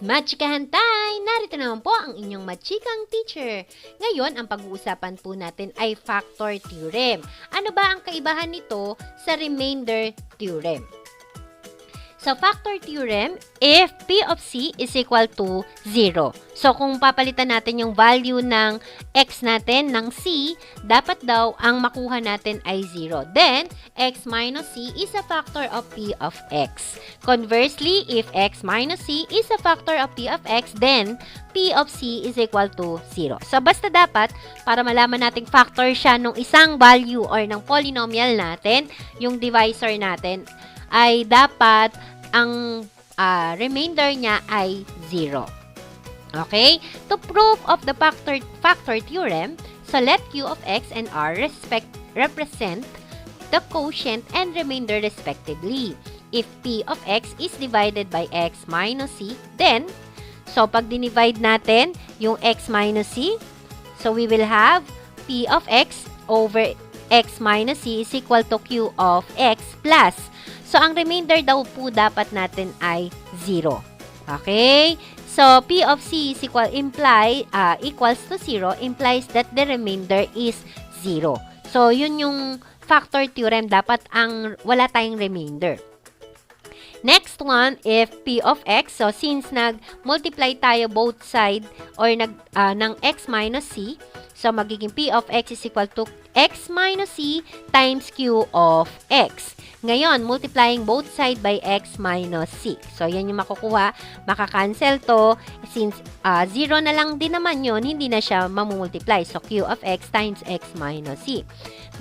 Machikahan tayo! Narito naman po ang inyong Chikang teacher. Ngayon, ang pag-uusapan po natin ay factor theorem. Ano ba ang kaibahan nito sa remainder theorem? So, factor theorem, if P of C is equal to 0. So, kung papalitan natin yung value ng X natin, ng C, dapat daw ang makuha natin ay 0. Then, X minus C is a factor of P of X. Conversely, if X minus C is a factor of P of X, then P of C is equal to 0. So, basta dapat, para malaman nating factor siya ng isang value or ng polynomial natin, yung divisor natin, ay dapat ang remainder niya ay 0. Okay? To prove of the factor theorem, so let Q of X and R represent the quotient and remainder respectively. If P of X is divided by X minus C, then, so pag dinivide natin yung X minus C, so we will have P of X over X minus C is equal to Q of X plus. So, ang remainder daw po dapat natin ay 0. Okay? So, P of C is equals to 0 implies that the remainder is 0. So, yun yung factor theorem. Dapat wala tayong remainder. Next one, if P of X, so since nag-multiply tayo both side or ng X minus C, so magiging P of X is equal to X minus C times Q of X. Ngayon, multiplying both side by X minus C. So, yan yung makukuha. Makakancel to. Since 0 na lang din naman yun, hindi na siya mamumultiply. So, Q of X times X minus C.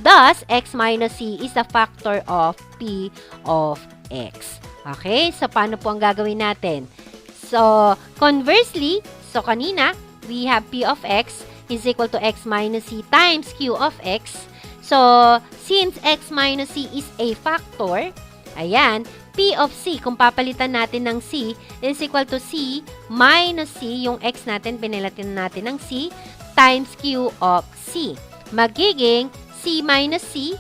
Thus, X minus C is a factor of P of X. Okay? So, paano po ang gagawin natin? So, conversely, so kanina, we have P of X is equal to X minus C times Q of X. So, since X minus C is a factor, ayan, P of C, kung papalitan natin ng C, is equal to C minus C, yung X natin, pinalitan natin ng C, times Q of C. Magiging C minus C,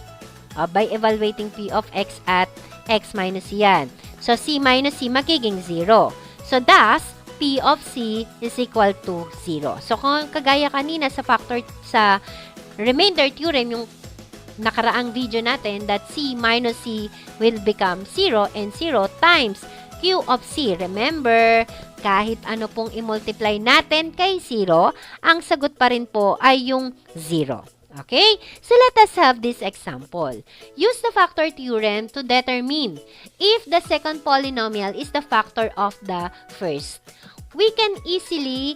by evaluating P of X at X minus C yan. So, C minus C magiging 0. So, thus, P of C is equal to 0. So, kung kagaya kanina sa remainder theorem, yung nakaraang video natin, that C minus C will become 0 and 0 times Q of C. Remember, kahit ano pong i-multiply natin kay 0, ang sagot pa rin po ay yung 0. Okay? So, let us have this example. Use the factor theorem to determine if the second polynomial is the factor of the first. We can easily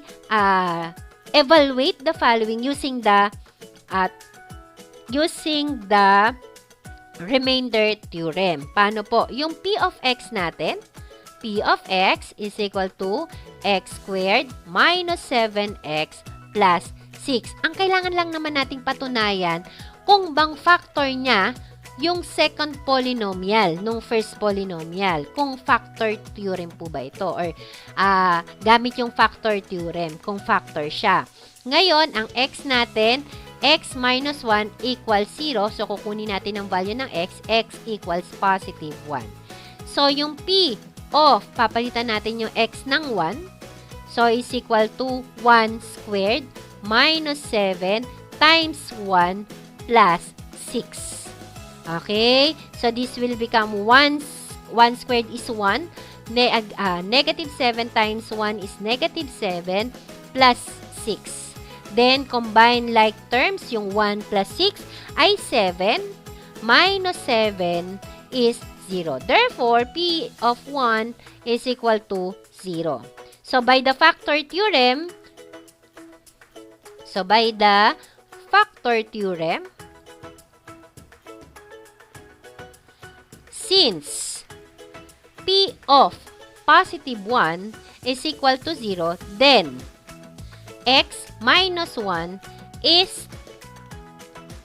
evaluate the following using the remainder theorem. Paano po? Yung P of X natin, P of X is equal to X squared minus 7X plus 6. Ang kailangan lang naman nating patunayan kung bang factor niya yung second polynomial nung first polynomial. Kung factor theorem po ba ito? Or gamit yung factor theorem kung factor siya. Ngayon, ang X natin, X minus 1 equals 0. So, kukunin natin ang value ng X. X equals positive 1. So, yung P of, papalitan natin yung X ng 1. So, is equal to 1 squared minus 7 times 1 plus 6. Okay? So, this will become 1 squared is 1. Negative 7 times 1 is negative 7 plus 6. Then, combine like terms, yung 1 plus 6 ay 7, minus 7 is 0. Therefore, P of 1 is equal to 0. So, by the factor theorem, since P of positive 1 is equal to 0, then X minus 1 is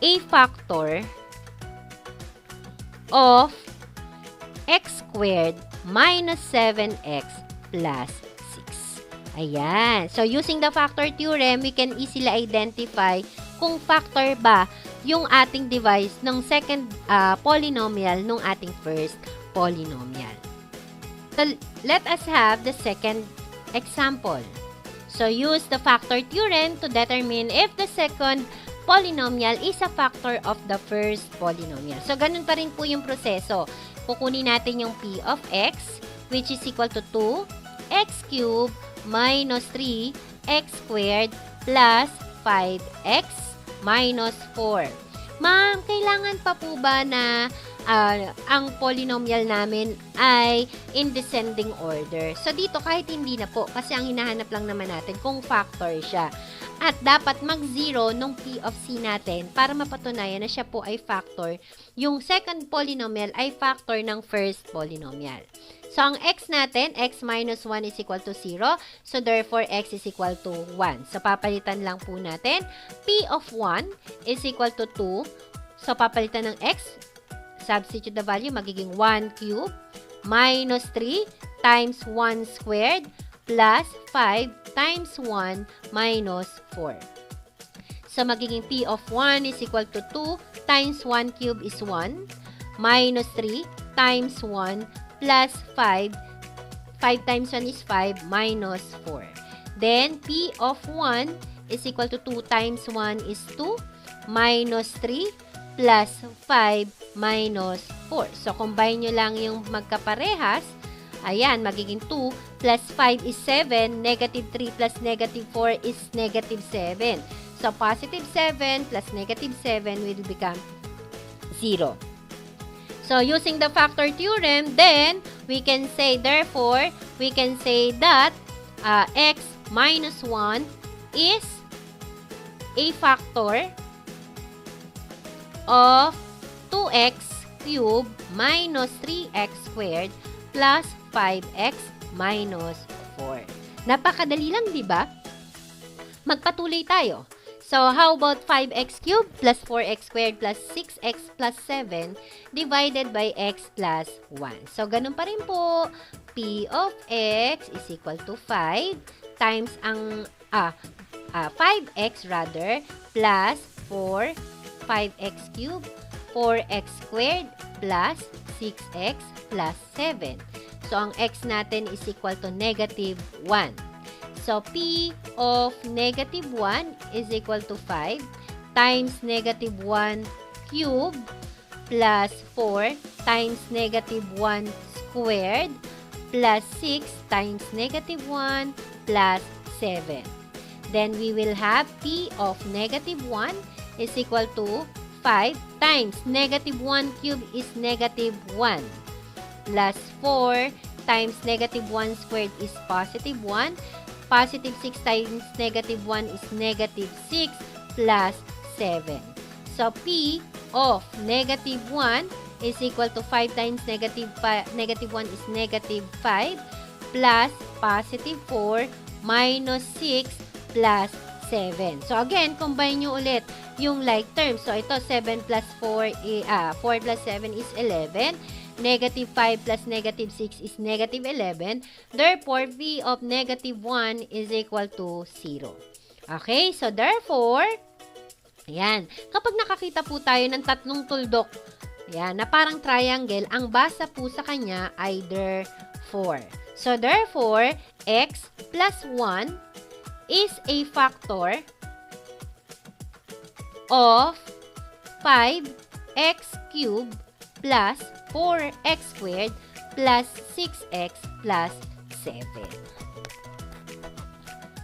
a factor of X squared minus 7X plus 6. Ayan. So, using the factor theorem, we can easily identify kung factor ba yung ating device ng second polynomial ng ating first polynomial. So, let us have the second Example. So, use the factor theorem to determine if the second polynomial is a factor of the first polynomial. So, ganun pa rin po yung proseso. Kukunin natin yung p of x, which is equal to 2x cubed minus 3x squared plus 5x minus 4. Ma'am, kailangan pa po ba na ang polynomial namin ay in descending order? So, dito kahit hindi na po, kasi ang hinahanap lang naman natin kung factor siya. At dapat mag-0 nung p of c natin para mapatunayan na siya po ay factor. Yung second polynomial ay factor ng first polynomial. So, ang x natin, x minus 1 is equal to 0. So, therefore, x is equal to 1. So, papalitan lang po natin. P of 1 is equal to 2. So, papalitan ng x. Substitute the value, magiging 1 cube minus 3 times 1 squared plus 5 times 1 minus 4. So, magiging p of 1 is equal to 2 times 1 cube is 1 minus 3 times 1 plus 5. 5 times 1 is 5 minus 4. Then, p of 1 is equal to 2 times 1 is 2 minus 3 plus 5 minus 4. So, combine nyo lang yung magkaparehas. Ayan, magiging 2 plus 5 is 7. Negative 3 plus negative 4 is negative 7. So, positive 7 plus negative 7 will become 0. So, using the factor theorem, then, we can say, therefore, we can say that x minus 1 is a factor of 2x cubed minus 3x squared plus 5x minus 4. Napakadali lang, di ba? Magpatuloy tayo. So, how about 5x cubed plus 4x squared plus 6x plus 7 divided by x plus 1? So, ganun pa rin po. P of x is equal to 5 times ang 5x rather plus 4 5x cubed, 4x squared, plus 6x plus 7. So, ang x natin is equal to negative 1. So, p of negative 1 is equal to 5 times negative 1 cubed plus 4 times negative 1 squared plus 6 times negative 1 plus 7. Then, we will have p of negative 1 is equal to 5 times negative 1 cube is negative 1 plus 4 times negative 1 squared is positive 1. Positive 6 times negative 1 is negative 6 plus 7. So, p of negative 1 is equal to 5 times negative 1 is negative 5 plus positive 4 minus 6 plus 7. So, again, combine nyo ulit yung like terms. So, ito, 7 plus 4, 4 plus 7 is 11. Negative 5 plus negative 6 is negative 11. Therefore, v of negative 1 is equal to 0. Okay? So, therefore, ayan. Kapag nakakita po tayo ng tatlong tuldok, ayan, na parang triangle, ang basa po sa kanya ay therefore. So, therefore, x plus 1 is a factor of 5x cubed plus 4x squared plus 6x plus 7.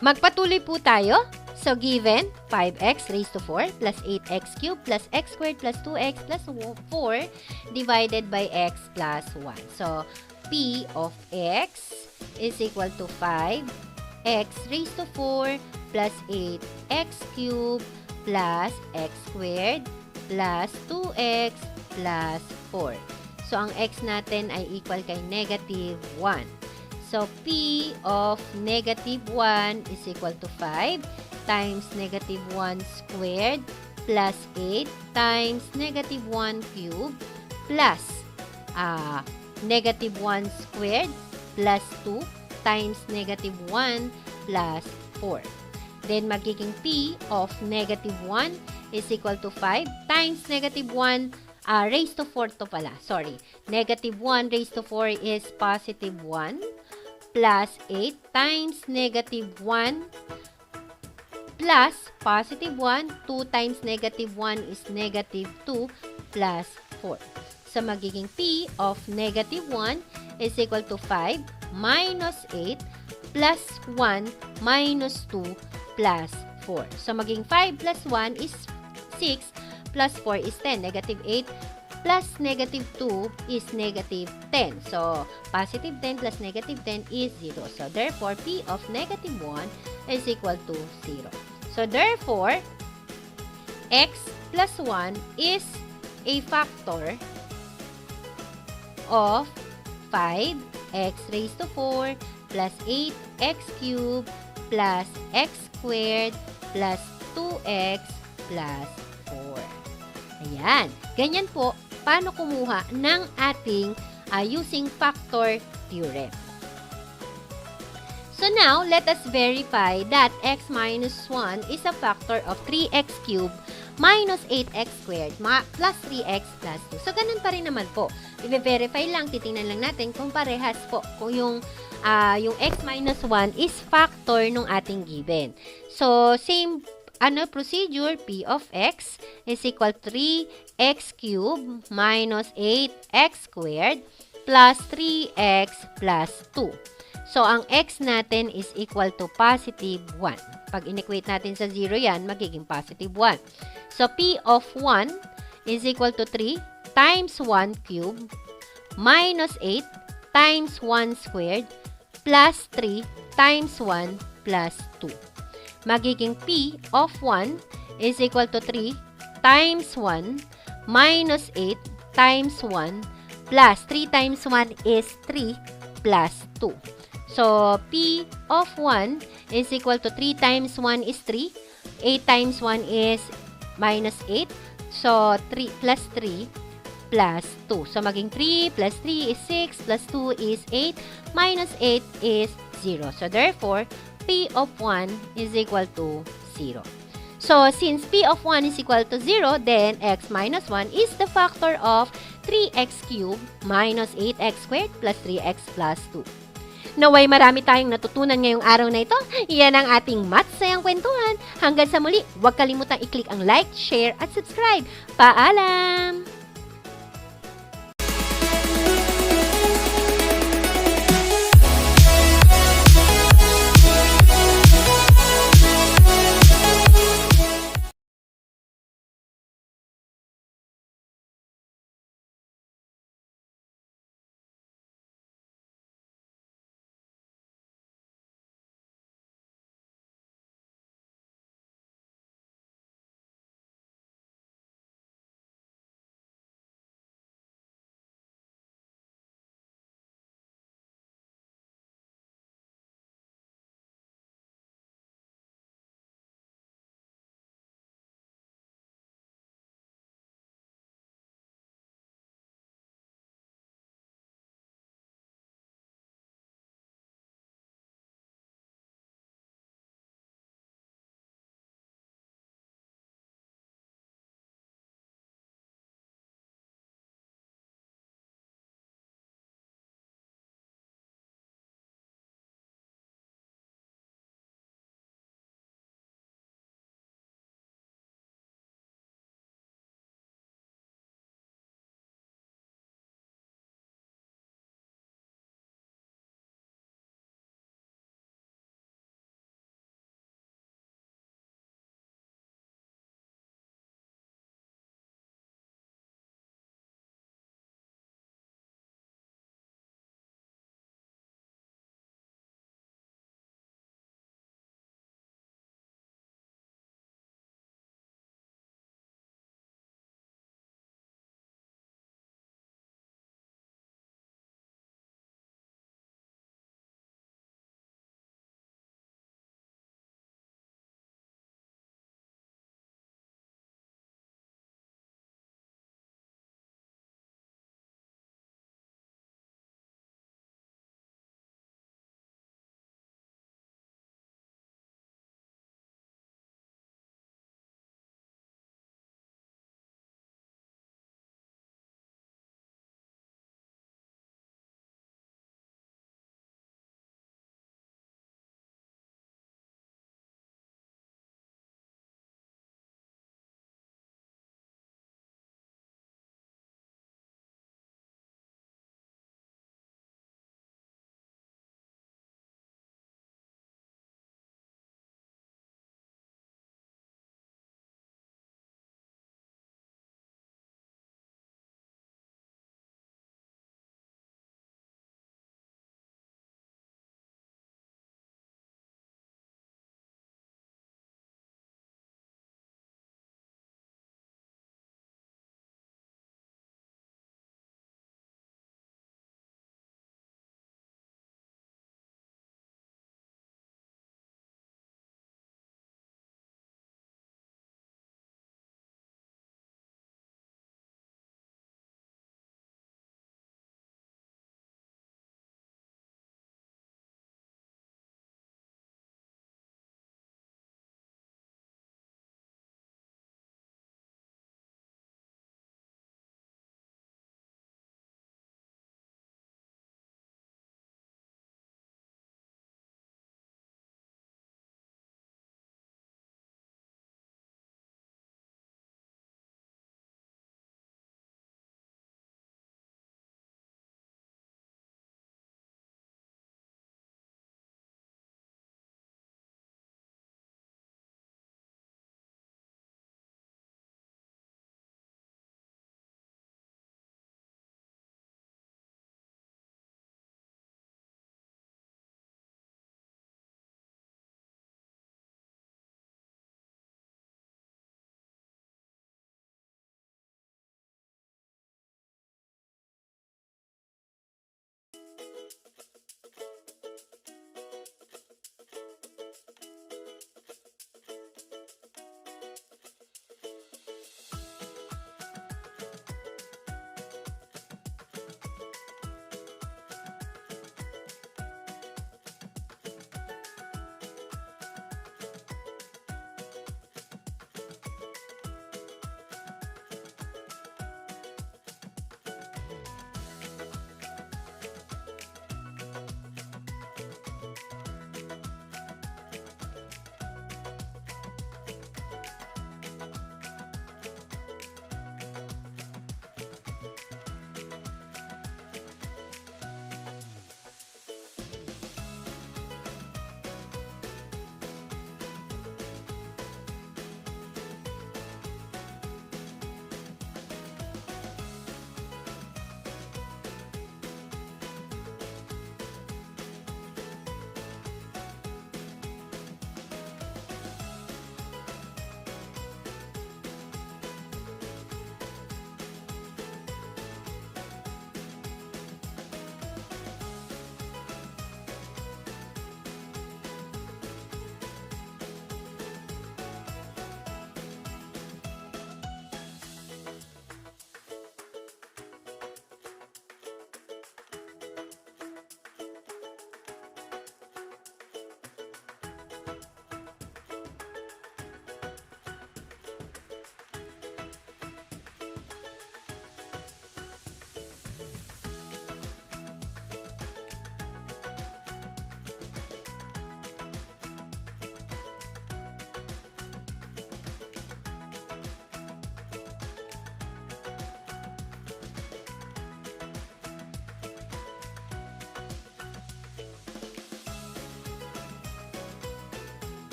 Magpatuloy po tayo. So, given 5x raised to 4 plus 8x cubed plus x squared plus 2x plus 4 divided by x plus 1. So, p of x is equal to 5x raised to 4 plus 8x cubed plus x squared plus 2x plus 4. So, ang x natin ay equal kay negative 1. So, p of negative 1 is equal to 5 times negative 1 squared plus 8 times negative 1 cubed plus negative 1 squared plus 2 times negative 1 plus 4. Then, magiging p of negative 1 is equal to 5 times negative 1 raised to 4 to pala. Sorry. Negative 1 raised to 4 is positive 1 plus 8 times negative 1 plus positive 1. 2 times negative 1 is negative 2 plus 4. So, magiging P of negative 1 is equal to 5 minus 8 plus 1 minus 2 plus 4. So, maging 5 plus 1 is 6 plus 4 is 10. Negative 8 plus negative 2 is negative 10. So, positive 10 plus negative 10 is 0. So, therefore, P of negative 1 is equal to 0. So, therefore, x plus 1 is a factor of 5x raised to 4 plus 8x cubed plus x squared plus 2x plus 4. Ayan. Ganyan po, paano kumuha ng ating using factor theorem. So now, let us verify that x minus 1 is a factor of 3x cubed minus 8x squared plus 3x plus 2. So, ganun pa rin naman po. I-verify lang, titingnan lang natin kung parehas po. Kung yung x minus 1 is factor nung ating given. So, same procedure, P of x is equal to 3x cubed minus 8x squared plus 3x plus 2. So, ang x natin is equal to positive 1. Pag inequate natin sa 0 yan, magiging positive 1. So, P of 1 is equal to 3 times 1 cubed minus 8 times 1 squared plus 3 times 1 plus 2. Magiging P of 1 is equal to 3 times 1 minus 8 times 1 plus 3 times 1 is 3 plus 2. So, P of 1 is equal to 3 times 1 is 3. 8 times 1 is minus 8. So, 3 plus 3 plus 2. So, maging 3 plus 3 is 6 plus 2 is 8. Minus 8 is 0. So, therefore, P of 1 is equal to 0. So, since P of 1 is equal to 0, then x minus 1 is the factor of 3x cubed minus 8x squared plus 3x plus 2. Naway marami tayong natutunan ngayong araw na ito. Iyan ang ating maths sayang kwentuhan. Hanggang sa muli, huwag kalimutang i-click ang like, share, at subscribe. Paalam!